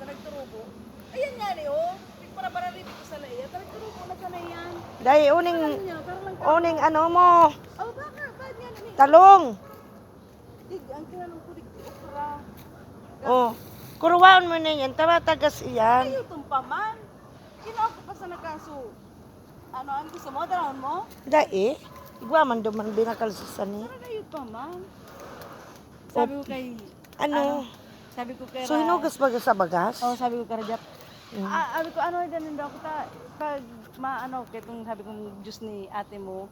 nagturubo. Ayan nga ni, oh. Para para rin ko sa laiya. Nagturubo na sa yan. Dahil uning ano mo, Oh, bakit nga ni? talong. Dig, ang kinanong ko dig okra. Oh, kuruwaon mo na yan, tama tagas iyan. Ayaw tumpaman. Kinaako pa sa nakaso. Ano, ang gusto mo? Dalawin mo? Dahil, igwa man duman binakalsusan niya. Pero ayaw pa man. Sabi ko kay... Ano? Sabi ko kay... So, hinugas ba sa bagas? Oh, sabi ko kay Rajap. Mm. Sabi ko, ano, ganun daw ko pag maano, kitong sabi kong juice ni ate mo,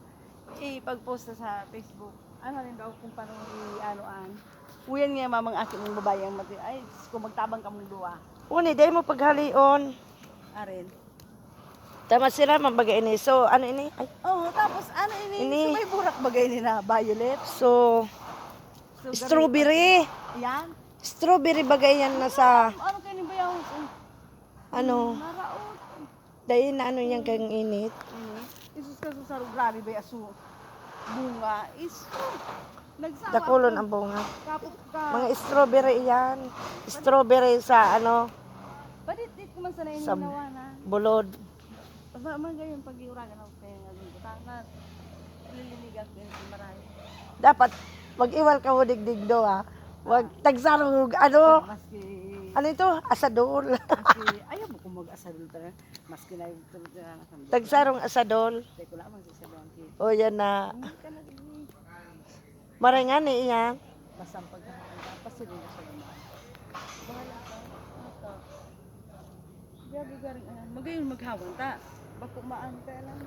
pag-post na sa Facebook, ano rin daw kung paano i-anoan. Uyan nga mamang akin ng babae ang mati. Ay, kung magtabang ka mong duwa. Uni, dahil mo paghalion. Arin. Tama sila, mabagay ini. So, ano ini? Ay, Oh, tapos ano ini? So, may burak bagay ni na violet. so, strawberry. Yan. Strawberry bagay yan nasa, Ano kayo ni Bayaw? ano, Naraot. dahil na ano yan kang init. Isus ka sa grabe ba asu bunga is nagsawa Dakulon ang bunga. kapot ka. Mga strawberry yan. Strawberry sa ano, Badit ko man sa Sa- nainawa na. bulod. Ba man gayon pag-iuragan ako kaya ng butangan. Lilinigas din si Maray. Dapat, mag-iwal ka mo digdig do ha. Wag tagsarog, ano, Maski ano ito? Asadol. ayaw mo kung mag-asadol talaga. Maski na yung tulog na nakambit. Tagsarong asadol. Tay ko lamang sa salong kit. O yan na. Hindi ka na din. Marangan eh yan. Basta ang pagkakita, pasilin na siya naman. Bahala ka. Ito. Gabi garing magayon maghawan ta. Bako maan ka lang.